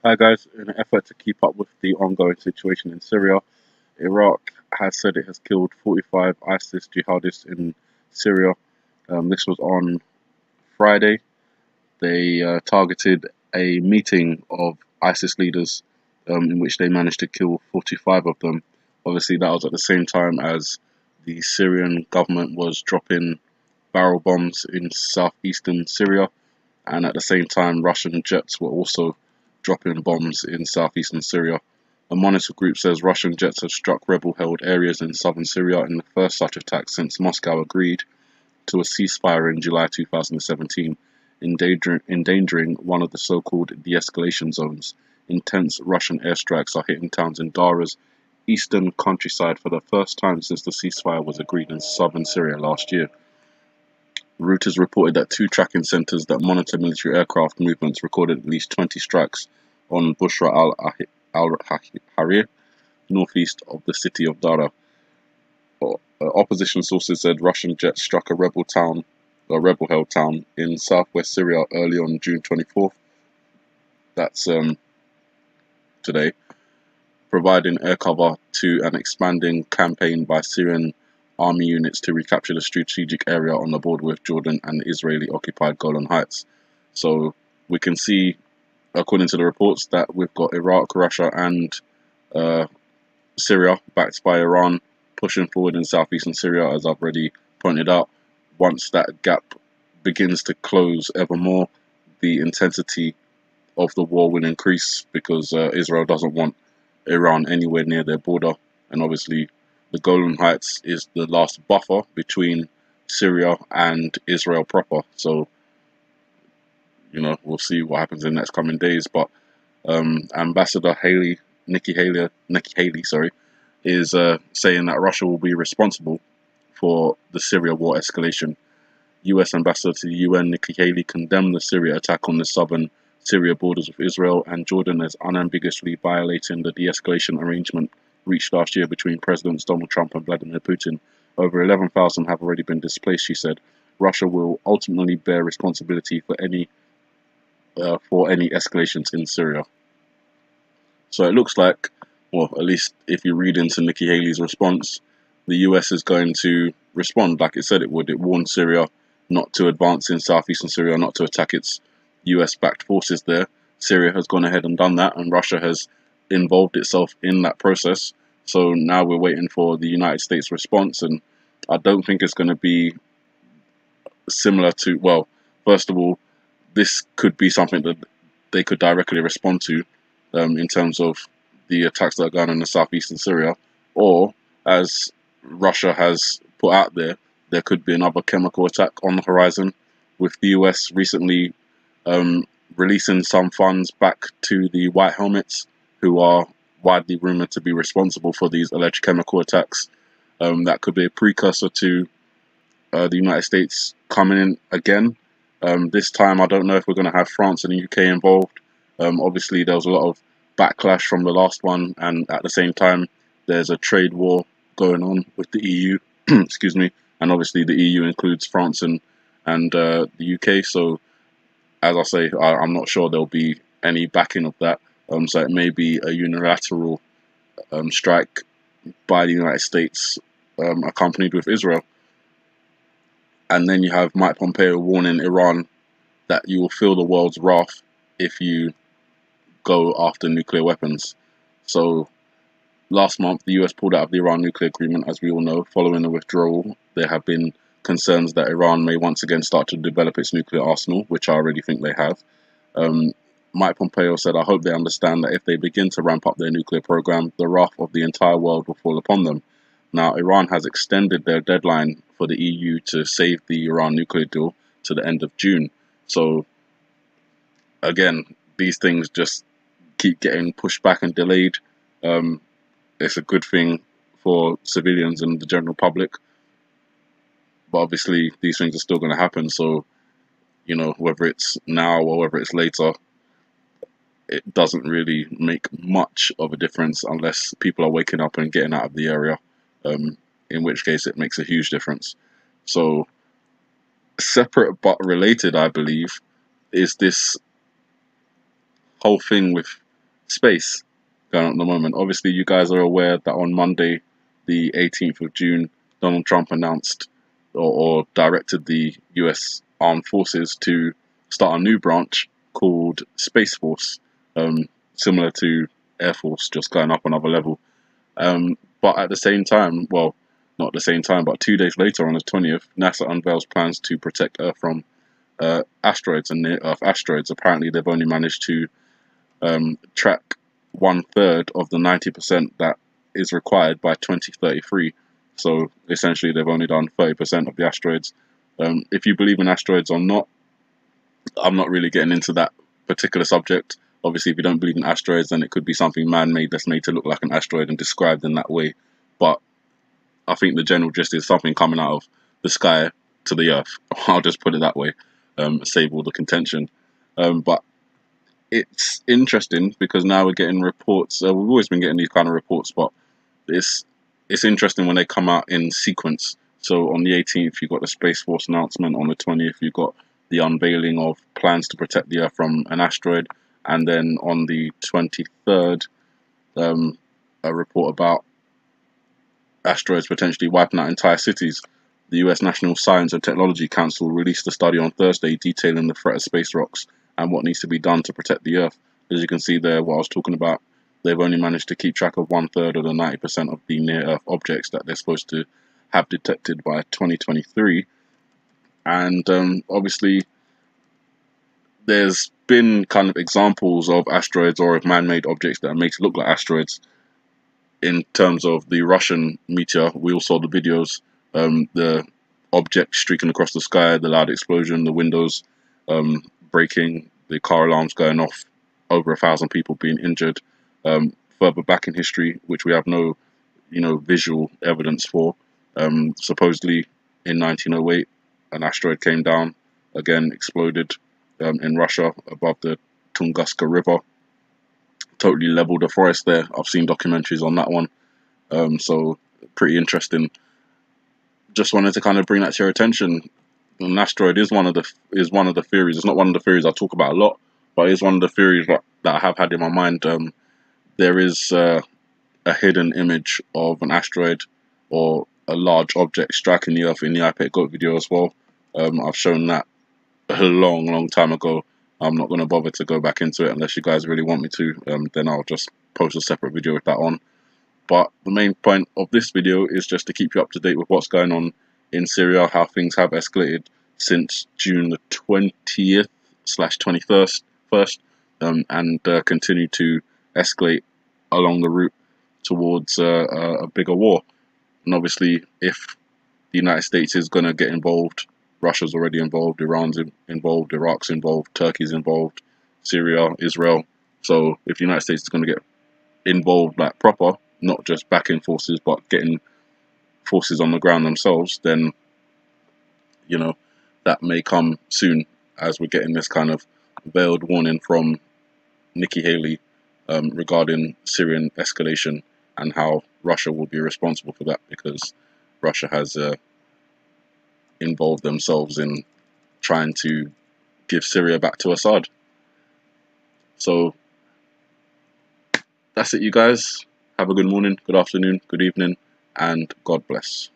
Hi guys, in an effort to keep up with the ongoing situation in Syria, Iraq has said it has killed 45 ISIS jihadists in Syria. This was on Friday. They targeted a meeting of ISIS leaders in which they managed to kill 45 of them. Obviously, that was at the same time as the Syrian government was dropping barrel bombs in southeastern Syria, and at the same time, Russian jets were also dropping bombs in southeastern Syria. A monitor group says Russian jets have struck rebel-held areas in southern Syria in the first such attack since Moscow agreed to a ceasefire in July 2017, endangering one of the so-called de-escalation zones. Intense Russian airstrikes are hitting towns in Dara's eastern countryside for the first time since the ceasefire was agreed in southern Syria last year. Reuters reported that two tracking centers that monitor military aircraft movements recorded at least 20 strikes on Bushra al-Harir, northeast of the city of Dara. Opposition sources said Russian jets struck a rebel-held town in southwest Syria early on June 24th. That's today, providing air cover to an expanding campaign by Syrian army units to recapture the strategic area on the border with Jordan and the Israeli-occupied Golan Heights. So we can see, according to the reports, that we've got Iraq, Russia, and Syria, backed by Iran, pushing forward in southeastern Syria, as I've already pointed out. Once that gap begins to close ever more, the intensity of the war will increase because Israel doesn't want Iran anywhere near their border, and obviously the Golan Heights is the last buffer between Syria and Israel proper. So, we'll see what happens in the next coming days. But Ambassador Nikki Haley, sorry, is saying that Russia will be responsible for the Syria war escalation. U.S. Ambassador to the UN Nikki Haley condemned the Syria attack on the southern Syria borders with Israel and Jordan as unambiguously violating the de-escalation arrangement reached last year between Presidents Donald Trump and Vladimir Putin. Over 11,000 have already been displaced, she said. Russia will ultimately bear responsibility for any escalations in Syria. So it looks like, well, at least if you read into Nikki Haley's response, the US is going to respond like it said it would. It warned Syria not to advance in southeastern Syria, not to attack its US-backed forces there. Syria has gone ahead and done that, and Russia has involved itself in that process. So now we're waiting for the United States response, and I don't think it's going to be similar to, well, first of all, this could be something that they could directly respond to in terms of the attacks that are going on in the southeastern Syria, or as Russia has put out there, there could be another chemical attack on the horizon, with the US recently releasing some funds back to the White Helmets, who are widely rumored to be responsible for these alleged chemical attacks. That could be a precursor to the United States coming in again. This time, I don't know if we're going to have France and the UK involved. Obviously, there was a lot of backlash from the last one, and at the same time, there's a trade war going on with the EU. Excuse me, and obviously the EU includes France and the UK. So, as I say, I'm not sure there'll be any backing of that. So it may be a unilateral strike by the United States, accompanied with Israel. And then you have Mike Pompeo warning Iran that you will feel the world's wrath if you go after nuclear weapons. So last month, the US pulled out of the Iran nuclear agreement, as we all know. Following the withdrawal, there have been concerns that Iran may once again start to develop its nuclear arsenal, which I already think they have. Mike Pompeo said, I hope they understand that if they begin to ramp up their nuclear program, the wrath of the entire world will fall upon them. Now, Iran has extended their deadline for the EU to save the Iran nuclear deal to the end of June. So, again, these things just keep getting pushed back and delayed. It's a good thing for civilians and the general public. But obviously, these things are still going to happen. So, whether it's now or whether it's later, it doesn't really make much of a difference unless people are waking up and getting out of the area, in which case it makes a huge difference. So, separate but related, I believe, is this whole thing with space going on at the moment. Obviously, you guys are aware that on Monday, the 18th of June, Donald Trump announced or directed the US Armed Forces to start a new branch called Space Force, similar to Air Force, just going up another level. But at the same time, well, not at the same time, but 2 days later, on the 20th, NASA unveils plans to protect Earth from asteroids and near-Earth asteroids. Apparently, they've only managed to track 1/3 of the 90% that is required by 2033. So essentially, they've only done 30% of the asteroids. If you believe in asteroids or not, I'm not really getting into that particular subject. Obviously, if you don't believe in asteroids, then it could be something man-made that's made to look like an asteroid and described in that way. But I think the general gist is something coming out of the sky to the Earth. I'll just put it that way, save all the contention. But it's interesting because now we're getting reports. We've always been getting these kind of reports, but it's interesting when they come out in sequence. So on the 18th, you've got the Space Force announcement. On the 20th, you've got the unveiling of plans to protect the Earth from an asteroid. And then on the 23rd, a report about asteroids potentially wiping out entire cities. The US National Science and Technology Council released a study on Thursday detailing the threat of space rocks and what needs to be done to protect the Earth. As you can see there, what I was talking about, they've only managed to keep track of 1/3 of the 90% of the near-Earth objects that they're supposed to have detected by 2023. And obviously, there's been kind of examples of asteroids or of man-made objects that are made to look like asteroids. In terms of the Russian meteor, we all saw the videos, the object streaking across the sky, the loud explosion, the windows breaking, the car alarms going off, over 1,000 people being injured. Further back in history, which we have no, visual evidence for, supposedly in 1908, an asteroid came down, again exploded in Russia above the Tunguska River. Totally leveled the forest there. I've seen documentaries on that one, so pretty interesting. Just wanted to kind of bring that to your attention. An asteroid is one of the theories. It's not one of the theories I talk about a lot, but it is one of the theories that I have had in my mind. There is a hidden image of an asteroid or a large object striking the Earth in the iPad Goat video as well. I've shown that a long time ago. I'm not going to bother to go back into it unless you guys really want me to. Then I'll just post a separate video with that on. But the main point of this video is just to keep you up to date with what's going on in Syria, how things have escalated since June the 20th/21st, and continue to escalate along the route towards a bigger war. And obviously, if the United States is going to get involved, Russia's already involved, Iran's involved, Iraq's involved, Turkey's involved, Syria, Israel. So if the United States is going to get involved like proper, not just backing forces, but getting forces on the ground themselves, then, that may come soon, as we're getting this kind of veiled warning from Nikki Haley regarding Syrian escalation and how Russia will be responsible for that, because Russia has involved themselves in trying to give Syria back to Assad. So that's it, you guys. Have a good morning, good afternoon, good evening, and God bless.